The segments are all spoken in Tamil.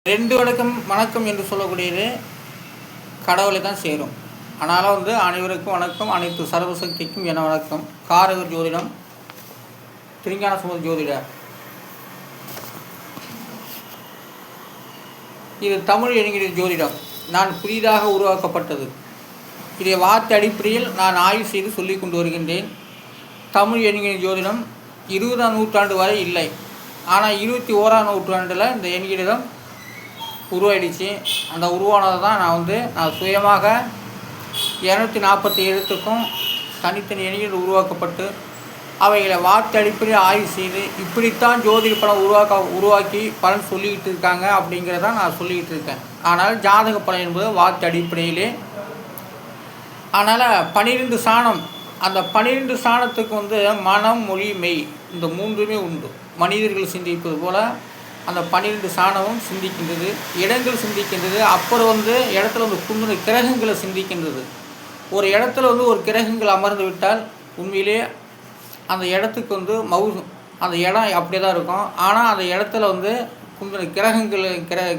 ரெண்டு வணக்கம் என்று சொல்லக்கூடியது கடவுளை தான் சேரும். ஆனாலும் அனைவருக்கும் வணக்கம், அனைத்து சர்வசக்திக்கும் என வணக்கம். காரகர் ஜோதிடம், திருஞான சம்பந்த ஜோதிடர். இது தமிழ் என்கிற ஜோதிடம் நான் புதிதாக உருவாக்கப்பட்டது. இதை வார்த்தை அடிப்படையில் நான் ஆய்வு செய்து சொல்லிக் கொண்டு வருகின்றேன். தமிழ் என்கிற ஜோதிடம் 20ஆம் நூற்றாண்டு வரை இல்லை. ஆனால் 21ஆம் நூற்றாண்டில் இந்த எண்கிடம் உருவாயிடுச்சு. அந்த உருவானதை தான் நான் சுயமாக 247 எழுத்துக்கும் தனித்தனி எண்கள் உருவாக்கப்பட்டு அவைகளை வார்த்தை அடிப்படையில் ஆய்வு செய்து இப்படித்தான் ஜோதிட படம் உருவாக்கி பலன் சொல்லிக்கிட்டு இருக்காங்க அப்படிங்கிறதான் நான் சொல்லிக்கிட்டு இருக்கேன். ஆனால் ஜாதக பலன் என்பது வார்த்தை அடிப்படையிலே. அதனால் 12 சாணம், அந்த 12 சாணத்துக்கு மனம், மொழி, மெய் இந்த மூன்றுமே உண்டு. மனிதர்கள் சிந்திப்பது போல் அந்த 12 சாணமும் சிந்திக்கின்றது, இடங்கள் சிந்திக்கின்றது. அப்புறம் இடத்துல குந்துன கிரகங்களை சிந்திக்கின்றது. ஒரு இடத்துல ஒரு கிரகங்கள் அமர்ந்து விட்டால் உண்மையிலே அந்த இடத்துக்கு அந்த இடம் அப்படியே தான் இருக்கும். ஆனால் அந்த இடத்துல குந்துன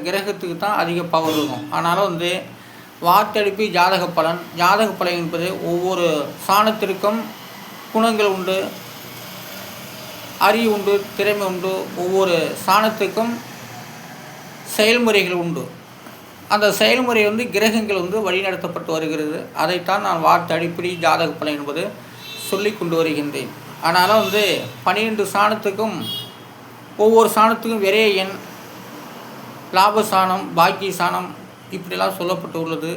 கிரகத்துக்கு தான் அதிக பவர் இருக்கும். ஆனாலும் வார்த்தடிப்பு ஜாதக பலன் என்பது ஒவ்வொரு சாணத்திற்கும் குணங்கள் உண்டு, அறிவு உண்டு, திறமை உண்டு. ஒவ்வொரு சாணத்துக்கும் செயல்முறைகள் உண்டு. அந்த செயல்முறை கிரகங்கள் வழிநடத்தப்பட்டு வருகிறது. அதைத்தான் நான் வார்த்தை அடிப்படை ஜாதக பலன் என்பது சொல்லி கொண்டு வருகின்றேன். ஆனாலும் 12 சாணத்துக்கும் ஒவ்வொரு சாணத்துக்கும் விரைய எண், லாப சாணம், பாக்கிய சாணம் இப்படிலாம் சொல்லப்பட்டு உள்ளது.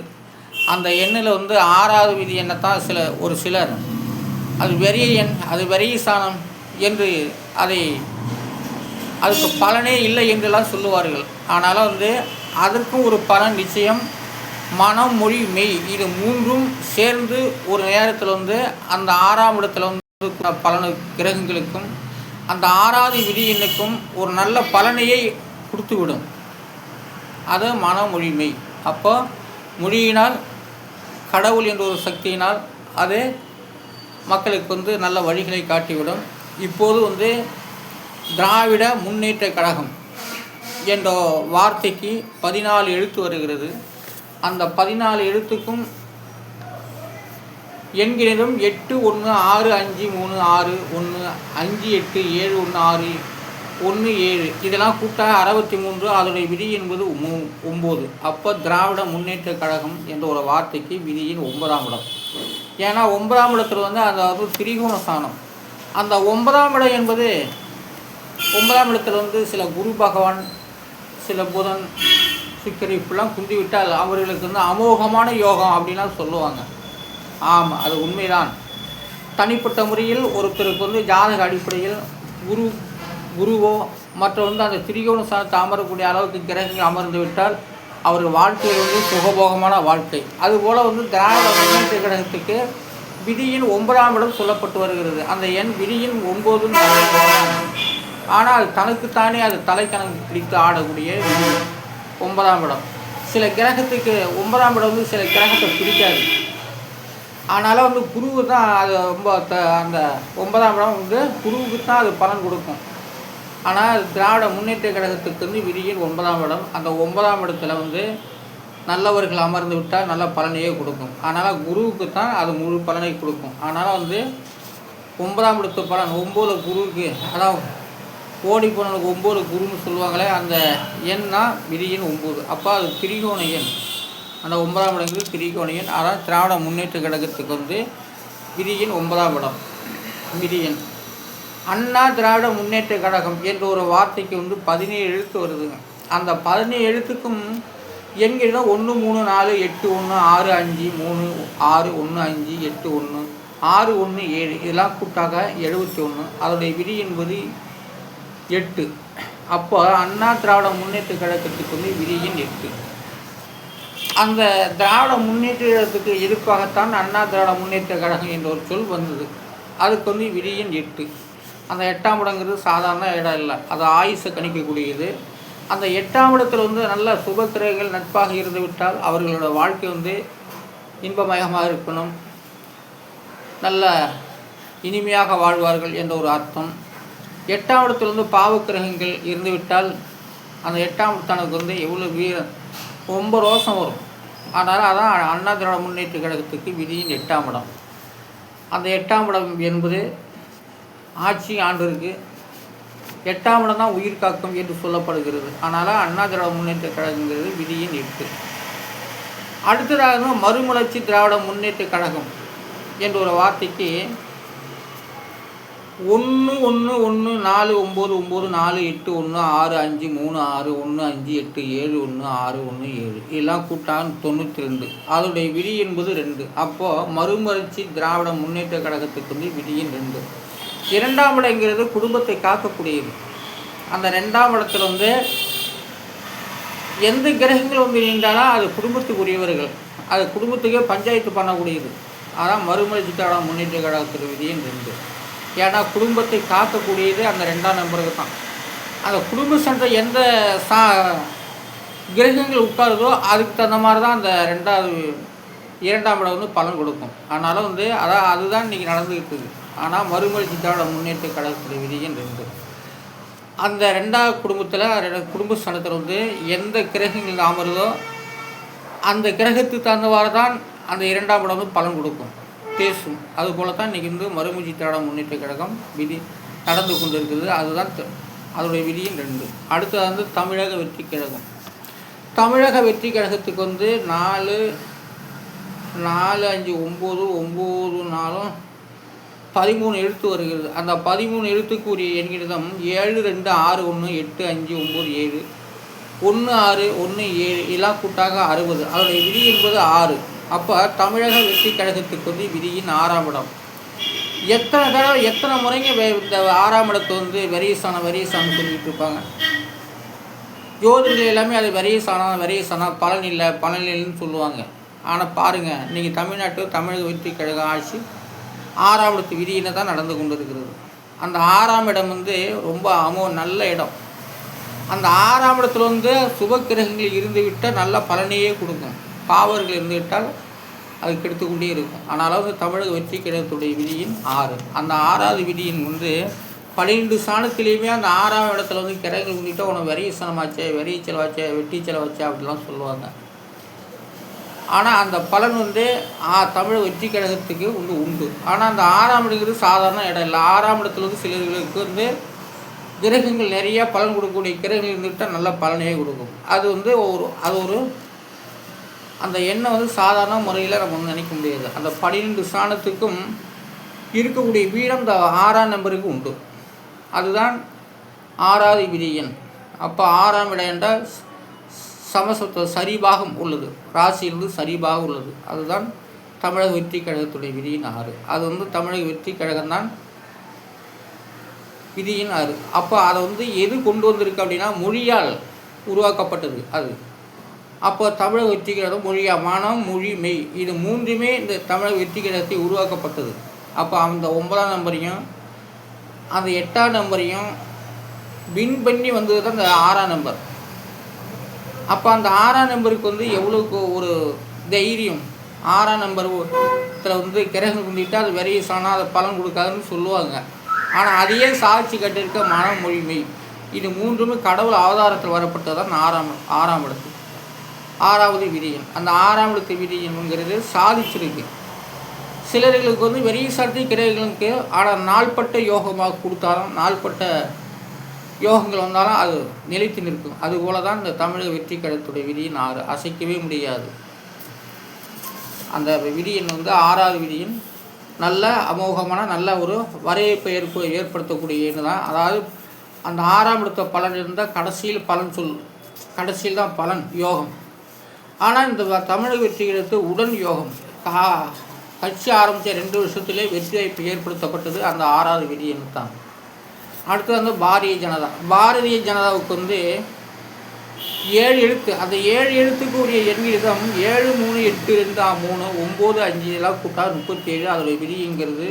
அந்த எண்ணில் 6வது விதி எண்ணத்தான் ஒரு சிலர் அது விரைய எண், அது விரைய சாணம் என்று அதுக்கு பலனே இல்லை என்றெல்லாம் சொல்லுவார்கள். ஆனாலும் அதற்கும் ஒரு பலன் நிச்சயம். மனம், மொழி, மெய் இது மூன்றும் சேர்ந்து ஒரு நேரத்தில் அந்த 6ஆம் இடத்துல பலனு கிரகங்களுக்கும் அந்த 6வது விதி எண்ணுக்கும் ஒரு நல்ல பலனையை கொடுத்துவிடும். அது மனம், மொழி, மெய். அப்போ மொழியினால், கடவுள் என்ற ஒரு சக்தியினால் அது மக்களுக்கு நல்ல வழிகளை காட்டிவிடும். இப்போது திராவிட முன்னேற்ற கழகம் என்ற வார்த்தைக்கு 14 எழுத்து வருகிறது. அந்த 14 எழுத்துக்கும் எண்களிலும் 8 1 6 5 3 6 1 5 8 7 1 6 1 7 இதெல்லாம் கூட்டாக 63. அதனுடைய விதி என்பது 9. அப்போ திராவிட முன்னேற்ற கழகம் என்ற ஒரு வார்த்தைக்கு விதியின் 9ஆம் இடம். ஏன்னா 9ஆம் இடத்துல அந்த திரிகோண ஸ்தானம். அந்த 9ஆம் இடம் என்பது 9ஆம் இடத்துல சில குரு பகவான், சில புதன், சுக்கிரன் இப்படிலாம் குந்திவிட்டால் அவர்களுக்கு அமோகமான யோகம் அப்படின்லாம் சொல்லுவாங்க. ஆமாம், அது உண்மைதான். தனிப்பட்ட முறையில் ஒருத்தருக்கு ஜாதக அடிப்படையில் குருவோ மற்ற அந்த திரிகோண ஸ்தானத்தை அமரக்கூடிய அளவுக்கு கிரகங்கள் அமர்ந்து விட்டால் அவர் வாழ்க்கையில் சுகபோகமான வாழ்க்கை. அதுபோல் திராவிட முன்னேற்ற கழகத்துக்கு விதியின் 9ஆம் இடம் சொல்லப்பட்டு வருகிறது. அந்த எண் விதியின் 9. ஆனால் தனக்குத்தானே அது தலைக்கணக்கு பிடித்து ஆடக்கூடிய விதி 9ஆம் இடம். சில கிரகத்துக்கு 9ஆம் இடம் சில கிரகத்தை பிடிக்காது. ஆனாலும் குருவு தான் அது ரொம்ப அந்த 9ஆம் இடம் குருவுக்கு தான் அது பலன் கொடுக்கும். ஆனால் திராவிட முன்னேற்ற கழகத்துக்கு விதியின் 9ஆம் இடம். அந்த 9ஆம் இடத்துல நல்லவர்கள் அமர்ந்து விட்டால் நல்ல பலனையே கொடுக்கும். அதனால் குருவுக்கு தான் அது முழு பலனை கொடுக்கும். அதனால் 9ஆம் இடத்து பலன் 9 குருவுக்கு, அதாவது ஓடி போனவனுக்கு 9 குருன்னு சொல்லுவாங்களே, அந்த எண்ணா விதியின் 9. அப்போ அது திரிகோண எண். அந்த 9ஆம் இடங்கிறது திரிகோண எண். அதான் திராவிட முன்னேற்ற கழகத்துக்கு விதியின் 9ஆம் இடம் விதி எண். அண்ணா திராவிட முன்னேற்ற கழகம் என்ற ஒரு வார்த்தைக்கு 17 எழுத்து வருதுங்க. அந்த 17 எழுத்துக்கும் எண்களிடம் 1 3 4 8 1 6 5 3 6 1 5 8 1 6 1 7 இதெல்லாம் கூட்டாக 71. அதனுடைய விதி என்பது 8. அப்போ அண்ணா திராவிட முன்னேற்ற கழகத்துக்கு விதியின் 8. அந்த திராவிட முன்னேற்றத்துக்கு எதிர்ப்பாகத்தான் அண்ணா திராவிட முன்னேற்ற கழகம் என்ற ஒரு சொல் வந்தது. அதுக்கு விதியின் 8. அந்த 8ஆம் இடங்கிறது சாதாரண இடம் இல்லை, அது ஆயுசை கணிக்கக்கூடியது. அந்த 8ஆம் இடத்துல நல்ல சுபக்கிரகங்கள் நட்பாக இருந்து விட்டால் அவர்களோட வாழ்க்கை இன்பமயமாக இருக்கணும், நல்ல இனிமையாக வாழ்வார்கள் என்ற ஒரு அர்த்தம். 8ஆம் இடத்துல பாவக்கிரகங்கள் இருந்துவிட்டால் அந்த 8ஆம் இடத்தனுக்கு எவ்வளோ ரொம்ப ரோஷம் வரும். அதனால் அதான் அண்ணா திராவிட முன்னேற்ற கழகத்துக்கு விதியின் 8ஆம் இடம். அந்த 8ஆம் இடம் என்பது ஆட்சி ஆண்டிற்கு 8ஆம் இடம் தான் உயிர் காக்கும் என்று சொல்லப்படுகிறது. அதனால் அண்ணா திராவிட முன்னேற்ற கழகங்கிறது விதியின் 8. அடுத்ததாக மறுமலர்ச்சி திராவிட முன்னேற்ற கழகம் என்ற ஒரு வார்த்தைக்கு 1141448165361587117 இதெல்லாம் கூட்டான் 92. அதோடைய விதி என்பது 2. அப்போது மறுமலர்ச்சி திராவிட முன்னேற்ற கழகத்துக்கு விதியின் 2. 2ஆம் இடங்கிறது குடும்பத்தை காக்கக்கூடியது. அந்த 2ஆம் இடத்துல எந்த கிரகங்கள் நின்றாலும் அது குடும்பத்துக்குரியவர்கள், அது குடும்பத்துக்கே பஞ்சாயத்து பண்ணக்கூடியது. அதான் மறுமலர்ச்சி திராவிட முன்னேற்ற கழகத்துக்கு விதியின் 2. ஏன்னா குடும்பத்தை காக்கக்கூடியது அந்த 2ஆம் நம்பருக்கு தான். அந்த குடும்ப சண்டை எந்த கிரகங்கள் உட்காருதோ அதுக்கு தகுந்த மாதிரி தான் அந்த 2ஆம் இடம் பலன் கொடுக்கும். அதனால் அதுதான் இன்றைக்கி நடந்துக்கிட்டு இருக்குது. ஆனால் மறுமலர்ச்சி திராவிட முன்னேற்ற கழகத்துடைய விதியின் 2. அந்த 2ஆவது குடும்பத்தில் குடும்ப ஸ்தானத்தில் எந்த கிரகங்கள் அமருதோ அந்த கிரகத்துக்கு தகுந்தவாறு தான் அந்த 2ஆம் இடம் பலன் கொடுக்கும், பேசும். அதுபோல தான் இன்றைக்கி மறுமலர்ச்சி திராவிட முன்னேற்ற கழகம் விதி நடந்து கொண்டு இருக்கிறது. அதுதான் அதோடைய விதியின் 2. அடுத்தது தமிழக வெற்றி கழகம். தமிழக வெற்றி கழகத்துக்கு 4 4 5 9 9 4 13 எழுத்து வருகிறது. அந்த 13 எழுத்துக்குரிய எண்கிடம் 7 2 6 1 8 5 9 7 1 6 1 7 இதெல்லாம் கூட்டாக 60. அதோடைய விதி என்பது 6. அப்போ தமிழக வெற்றி கழகத்துக்கு விதியின் 6ஆம் இடம். எத்தனை தடவை எத்தனை முறைங்க இந்த 6ஆம் இடத்தை வெரியசானம் சொல்லிகிட்டு இருப்பாங்க. ஜோதிடர்கள் எல்லாமே அது வெரியசானம் பலன் இல்லைன்னு சொல்லுவாங்க. ஆனால் பாருங்கள், இன்றைக்கி தமிழக வெற்றி கழக ஆட்சி 6ஆம் இடத்து விதியினை தான் நடந்து கொண்டு இருக்கிறது. அந்த 6ஆம் இடம் ரொம்ப நல்ல இடம். அந்த 6ஆம் இடத்துல சுப கிரகங்கள் இருந்துவிட்டால் நல்ல பலனையே கொடுக்கும். பாவர்கள் இருந்துவிட்டால் அது கெடுத்துக்கொண்டே இருக்கும். ஆனாலும் தமிழக வெற்றி கழகத்துடைய விதியின் 6. அந்த 6ஆவது விதியின் 12 சாணத்திலையுமே அந்த 6ஆம் இடத்துல கிரகங்கள் உண்டிட்டால் உனக்கு வெறிய சனமாச்சே, வெறிய செலவாச்சே, வெட்டி செலவாச்சே அப்படிலாம் சொல்லுவாங்க. ஆனால் அந்த பலன் தமிழக வெற்றி கழகத்துக்கு உண்டு. ஆனால் அந்த 6ஆம் இடங்கிறது சாதாரண இடம் இல்லை. 6ஆம் இடத்துல சிலர்களுக்கு கிரகங்கள் நிறையா பலன் கொடுக்கக்கூடிய கிரகங்கள் இருந்துவிட்டால் நல்ல பலனையே கொடுக்கும். அது ஒரு அந்த எண்ணெய் சாதாரண முறையில் நம்ம நினைக்க முடியாது. அந்த 12 சாணத்துக்கும் இருக்கக்கூடிய வீடம் இந்த 6ஆம் நம்பருக்கு உண்டு. அதுதான் 6ஆவது விதி எண். அப்போ 6ஆம் இடம் என்றால் சமசத்துவ சரிபாகம் உள்ளது, ராசியிலிருந்து சரிபாகம் உள்ளது. அதுதான் தமிழக வெற்றி கழகத்துடைய விதியின் 6. அது தமிழக வெற்றி கழகம்தான் விதியின் 6. அப்போ அதை எது கொண்டு வந்திருக்கு அப்படின்னா மொழியால் உருவாக்கப்பட்டது அது. அப்போ தமிழக வெற்றி கழகம் மனம் மொழி மெய் இது 3மே இந்த தமிழக வெற்றி கழகத்தை உருவாக்கப்பட்டது. அப்போ அந்த 9ஆம் நம்பரையும் அந்த 8ஆம் நம்பரையும் வின் பண்ணி வந்தது தான் அந்த 6ஆம் நம்பர். அப்போ அந்த 6ஆம் நம்பருக்கு எவ்வளோக்கு ஒரு தைரியம். 6ஆம் நம்பர் கிரகம் கொண்டுட்டால் அது வெறிய சாணம், அதை பலன் கொடுக்காதுன்னு சொல்லுவாங்க. ஆனால் அதையே சாட்சி கட்டிருக்க மனம் மொழி மெய் இது 3மே கடவுள் அவதாரத்தில் வரப்பட்டது தான் 6ஆம் இடத்து 6ஆவது விதியன். அந்த 6ஆம் இடத்து விதியன்கிறது சாதிச்சிருக்கு. சிலர்களுக்கு வெறிய சாட்சி கிரகங்களுக்கு ஆனால் நாள்பட்ட யோகமாக கொடுத்தாலும் நாள்பட்ட யோகங்கள் வந்தாலும் அது நிலைத்து நிற்கும். அதுபோல தான் இந்த தமிழக வெற்றி கழகத்துடைய விதியின் 6 அசைக்கவே முடியாது. அந்த விதியின் 6ஆவது விதியின் நல்ல அமோகமான நல்ல ஒரு வரவேற்பை ஏற்படுத்தக்கூடிய தான். அதாவது அந்த 6ஆம் இடத்த பலன் இருந்தால் கடைசியில் தான் பலன் யோகம். ஆனால் இந்த தமிழக வெற்றி கழகத்து உடன் யோகம் கட்சி ஆரம்பித்த 2 வருஷத்திலே வெற்றி வாய்ப்பு ஏற்படுத்தப்பட்டது அந்த 6ஆவது விதியின் தான். அடுத்து பாரதிய ஜனதாவுக்கு 7 எழுத்து. அந்த 7 எழுத்துக்கு உரிய எண்ணிடம் 7 3 8 2 3 9 5 எல்லாம் கூட்டா 37. அதோடைய விதிங்கிறது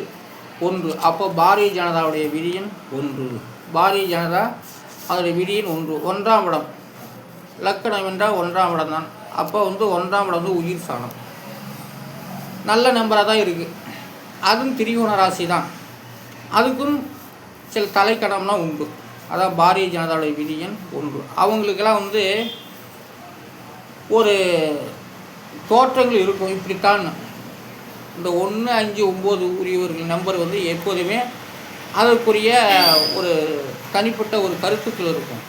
1. அப்போ பாரதிய ஜனதாவுடைய விதியின் 1. பாரதிய ஜனதா அதோடைய விதியின் 1. 1ஆம் இடம் லக்கணம் என்றால் 1ஆம் இடம் தான். அப்போ 1ஆம் இடம் உயிர் சாணம் நல்ல நம்பராக தான் இருக்குது. அதுவும் திரிகோண ராசி தான். அதுக்கும் சில தலைக்கணம்லாம் உண்டு. அதான் பாரதிய ஜனதாவுடைய விதி எண் 1. அவங்களுக்கெல்லாம் வந்து ஒரு தோற்றங்கள் இருக்கும், இப்படித்தான். இந்த 1, 5, 9 உரியவர்கள் நம்பர் வந்து எப்போதுமே அதற்குரிய ஒரு தனிப்பட்ட ஒரு கருத்துக்கள் இருக்கும்.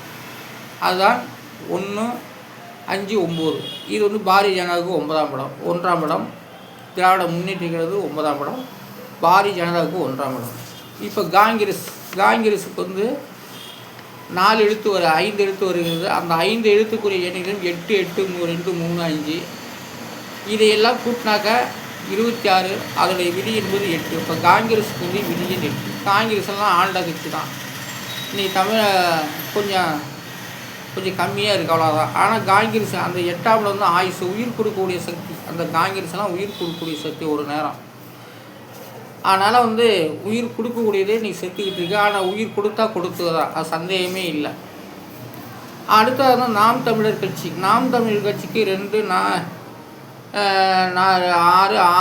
அதுதான் 1, 5, 9. இது வந்து பாரதிய ஜனதாவுக்கு 9ஆம் இடம். 1ஆம் இடம் திராவிட முன்னேற்றங்கிறது 9ஆம் இடம், பாரதிய ஜனதாவுக்கு 1ஆம் இடம். இப்போ காங்கிரஸுக்கு வந்து 4 எழுத்து 5 எழுத்து வருகிறது. அந்த 5 எழுத்துக்குரிய எண்ணிக்கையும் 8, 8, 2, 3, 5 இதையெல்லாம் கூட்டினாக்கா 26. அதோடைய விதி என்பது 8. இப்போ காங்கிரஸுக்கு வந்து விதி எண் 8. காங்கிரஸ் எல்லாம் ஆண்ட கட்சி தான். இன்றைக்கி கொஞ்சம் கம்மியாக இருக்குது, அவ்வளோதான். ஆனால் காங்கிரஸ் அந்த 8ஆம் இடம் வந்து ஆயுசு, உயிர் கொடுக்கக்கூடிய சக்தி. அந்த காங்கிரஸ்லாம் உயிர் கொடுக்கக்கூடிய சக்தி ஒரு நேரம். அதனால் வந்து உயிர் கொடுக்கக்கூடியதே நீ செத்துக்கிட்டு இருக்கு. ஆனால் உயிர் கொடுத்தா கொடுத்ததான், அது சந்தேகமே இல்லை. அடுத்தது வந்து நாம் தமிழர் கட்சி. நாம் தமிழர் கட்சிக்கு 2, 6,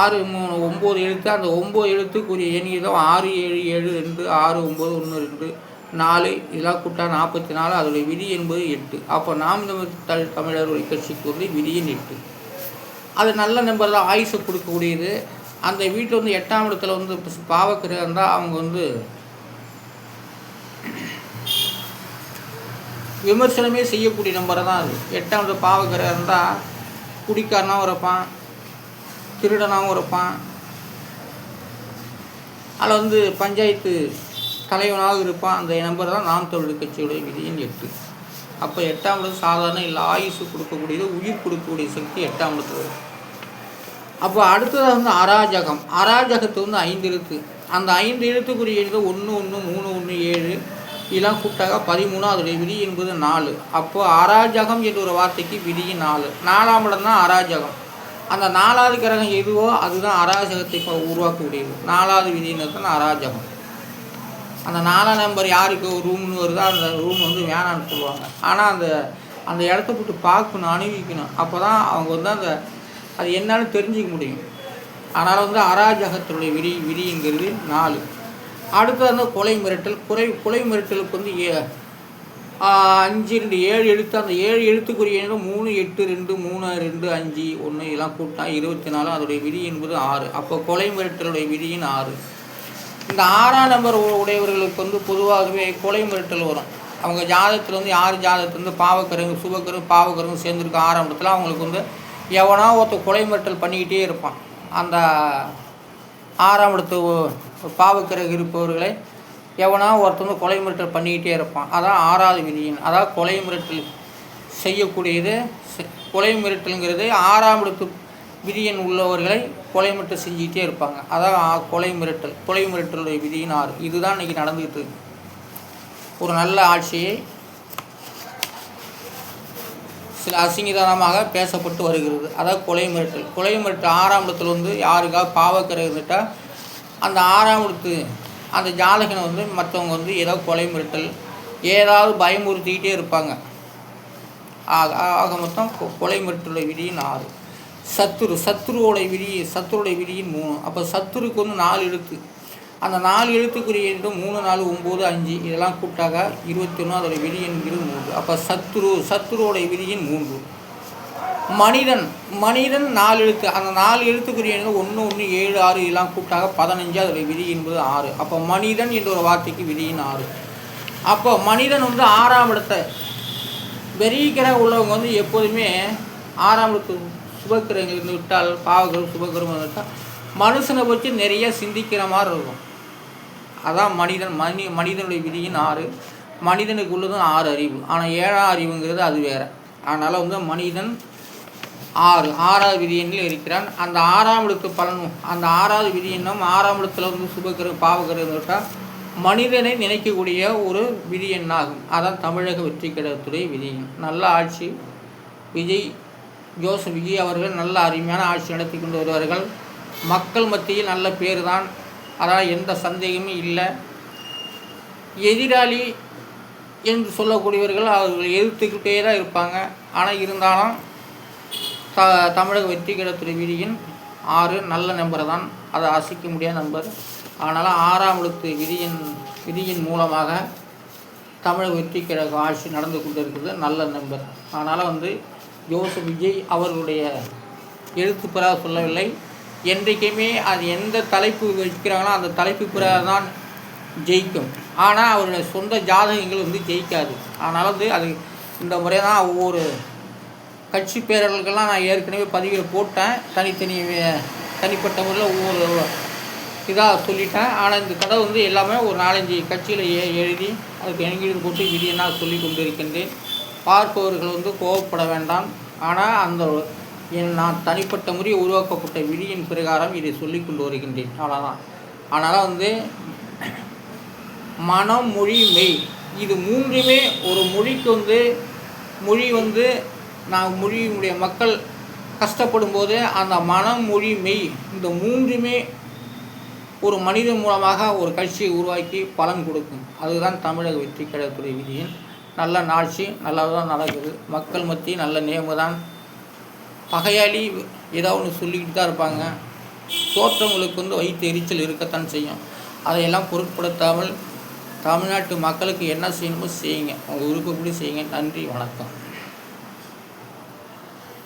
6, 3, 9 எழுத்து. அந்த 9 எழுத்துக்குரிய எண்ணிக்கை தான் 6, 7, 7, 2, 6, 9, 1, 2, 4 இதெல்லாம் கூட்டா 44. அதோடைய விதி என்பது 8. அப்போ நாம் தமிழருடைய கட்சிக்கு வந்து விதி எண் 8. அது நல்ல நம்பர் தான், ஆயுசை கொடுக்கக்கூடியது. அந்த வீட்டில் வந்து 8ஆம் இடத்துல வந்து பாவக்கிரகம் இருந்தால் அவங்க வந்து விமர்சனமே செய்யக்கூடிய நம்பரை தான் அது. 8ஆம் இடத்துல பாவக்கிரகம் இருந்தால் குடிக்காரனாகவும் இருப்பான், திருடனாகவும் இருப்பான், அதில் வந்து பஞ்சாயத்து தலைவனாக இருப்பான். அந்த நம்பர் தான் நாம் தமிழர் கட்சியுடைய விதி எண் 8. அப்போ 8ஆம் இடத்துல சாதாரண இல்லை, ஆயுசு கொடுக்கக்கூடியது, உயிர் கொடுக்கக்கூடிய சக்தி 8ஆம் இடத்துல. அப்போ அடுத்ததாக வந்து அராஜகம். அராஜகத்து வந்து 5 எழுத்து. அந்த 5 எழுத்துக்குரிய எழுத்து 1, 1, 3, 1, 7 இதெல்லாம் கூப்பிட்டாக 13. அதோடைய விதி என்பது 4. அப்போது அராஜகம் என்ற ஒரு வார்த்தைக்கு விதி 4. 4ஆம் இடம் தான் அராஜகம். அந்த 4வது கிரகம் எதுவோ அதுதான் அராஜகத்தை உருவாக்கக்கூடியது. 4வது விதின்னு தான் அராஜகம். அந்த 4ஆம் நம்பர் யாருக்கு ரூம்னு வருதோ அந்த ரூம் வந்து வேணான்னு சொல்லுவாங்க. ஆனால் அந்த இடத்த போட்டு பார்க்கணும், அனுபவிக்கணும். அப்போ தான் அவங்க வந்து அது என்னன்னு தெரிஞ்சிக்க முடியும். அதனால் வந்து அராஜகத்தினுடைய விதிங்கிறது 4. அடுத்தது வந்து கொலை மிரட்டல். கொலை மிரட்டலுக்கு வந்து 5, 2, 7 எழுத்து. அந்த 7 எழுத்துக்குரிய 3, 8, 2, 3, 2, 5, 1 இதெல்லாம் கூட்டினா 24. அதோடைய விதி என்பது 6. அப்போ கொலை மிரட்டலுடைய விதியின் 6. இந்த 6ஆம் நம்பர் உடையவர்களுக்கு வந்து பொதுவாகவே கொலை மிரட்டல் வரும். அவங்க ஜாதகத்தில் வந்து யார் ஜாதகத்தில் வந்து பாவக்கரங்கு சுபக்கரும் பாவக்கரங்கு சேர்ந்துருக்கு 6ஆம் இடத்துல அவங்களுக்கு வந்து எவனா ஒருத்தர் கொலை மிரட்டல் பண்ணிக்கிட்டே இருப்பான். அந்த 6ஆம் இடத்து பாவக்கிரகம் இருப்பவர்களை எவனா ஒருத்தர் வந்து கொலை மிரட்டல் பண்ணிக்கிட்டே இருப்பான். அதான் 6வது விதியின். அதாவது கொலை மிரட்டல் செய்யக்கூடியது. கொலை மிரட்டலுங்கிறது 6ஆம் இடத்து விதியின் உள்ளவர்களை கொலை மிரட்டல் செஞ்சுக்கிட்டே இருப்பாங்க. அதான் கொலை மிரட்டல். கொலை மிரட்டலுடைய விதியின் 6. இதுதான் இன்றைக்கி நடந்துக்கிட்டு இருக்கு. ஒரு நல்ல ஆட்சியை சில அசிங்கதனமாக பேசப்பட்டு வருகிறது. அதாவது கொலை மிரட்டல். கொலை மிரட்டல் 6ஆம் இடத்துல வந்து யாருக்காக பாவக்கிரகம் இருந்துட்டால் அந்த 6ஆம் இடத்து அந்த ஜாதகனை வந்து மற்றவங்க வந்து ஏதாவது கொலை மிரட்டல் ஏதாவது பயமுறுத்திக்கிட்டே இருப்பாங்க. ஆக மொத்தம் கொலை மிரட்டலுடைய விதியின் 6. சத்துருவுடைய விதியின் 3. அப்போ சத்துருக்கு வந்து 4 எழுத்து. அந்த 4 எழுத்துக்குரிய 3, 4, 9, 5 இதெல்லாம் கூப்பிட்டாக 21. அதோடைய விதி என்கிறது 3. அப்போ சத்துருவோடைய விதியின் 3. மனிதன் 4 எழுத்து. அந்த 4 எழுத்துக்குரிய 1, 1, 7, 6 இதெல்லாம் கூப்பிட்டாக 15. அதோடைய விதி என்பது 6. அப்போ மனிதன் என்ற ஒரு வார்த்தைக்கு விதியின் 6. அப்போ மனிதன் வந்து 6ஆம் இடத்தை வெறிக்கிரகம் உள்ளவங்க வந்து எப்போதுமே 6ஆம் இடத்து சுபக்கிரகங்கள் இருந்து விட்டால் பாவகிரகம் சுபக்கிரகம் விட்டால் மனுஷனை பற்றி நிறைய சிந்திக்கிற மாதிரி இருக்கும். அதான் மனிதனுடைய விதியின் 6. மனிதனுக்கு உள்ளதும் 6 அறிவு. ஆனால் 7ஆம் அறிவுங்கிறது அது வேறு. அதனால் வந்து மனிதன் 6வது விதி எண்ணில் இருக்கிறான். அந்த 6ஆம் இடத்து பலனும் அந்த 6வது விதி எண்ணம் 6ஆம் இடத்துல வந்து சுபக்கிரகம் பாவகிரகம் விட்டால் மனிதனை நினைக்கக்கூடிய ஒரு விதி எண்ணாகும். அதான் தமிழக வெற்றி கழகத்துடைய விதி எண். நல்ல ஆட்சி. விஜய் அவர்கள் நல்ல அருமையான ஆட்சி நடத்தி கொண்டு வருவார்கள். மக்கள் மத்தியில் நல்ல பேர் தான். அதனால் எந்த சந்தேகமும் இல்லை. எதிராளி என்று சொல்லக்கூடியவர்கள் அவர்கள் எதிர்த்துக்கிட்டே தான் இருப்பாங்க. ஆனால் இருந்தாலும் தமிழக வெற்றி கழகத்துடைய விதியின் 6 நல்ல நம்பரை தான். அதை அசைக்க முடியாத நம்பர். அதனால் 6ஆம் எழுத்து விதியின் மூலமாக தமிழக வெற்றி கழக ஆட்சி நடந்து கொண்டு இருக்குது. நல்ல நண்பர். அதனால் ஜோசப் விஜய் அவர்களுடைய எழுத்து பெறாக சொல்லவில்லை. என்றைக்குமே அது எந்த தலைப்பு வைக்கிறாங்களோ அந்த தலைப்பு பெறாக தான் ஜெயிக்கும். ஆனால் அவருடைய சொந்த ஜாதகங்கள் ஜெயிக்காது. அதனால் அது இந்த முறை தான் ஒவ்வொரு கட்சி பேரர்களுக்கெல்லாம் நான் ஏற்கனவே பதிவில் போட்டேன். தனிப்பட்ட முறையில் ஒவ்வொரு இதாக சொல்லிட்டேன். ஆனால் இந்த கதை எல்லாமே ஒரு 4-5 கட்சியில் எழுதி அதுக்கு எண்ணிக்கை போட்டு விதியெல்லாம் சொல்லி கொண்டு இருக்கின்றேன். பார்ப்பவர்கள் கோபப்பட வேண்டாம். ஆனால் நான் தனிப்பட்ட முறையில் உருவாக்கப்பட்ட விதியின் பிரகாரம் இதை சொல்லி கொண்டு வருகின்றேன். அவ்வளோதான். அதனால் மனம், மொழி, மெய் இது மூன்றுமே ஒரு மொழிக்கு மொழி மொழியினுடைய மக்கள் கஷ்டப்படும் போது அந்த மனம், மொழி, மெய் இந்த மூன்றுமே ஒரு மனிதன் மூலமாக ஒரு கட்சியை உருவாக்கி பலன் கொடுக்கும். அதுதான் தமிழக வெற்றி கழகத்துடைய விதியின் நல்ல ஆட்சி. நல்லதான் நடக்குது. மக்கள் மத்திய நல்ல நேர்மை தான். பகையாளி ஏதோ ஒன்று சொல்லிக்கிட்டு தான் இருப்பாங்க. தோற்றவங்களுக்கு வயிற்று எரிச்சல் இருக்கத்தான் செய்யும். அதையெல்லாம் பொருட்படுத்தாமல் தமிழ்நாட்டு மக்களுக்கு என்ன செய்யணுமோ செய்யுங்க. உங்கள் விருப்பப்படி செய்யுங்க. நன்றி, வணக்கம்.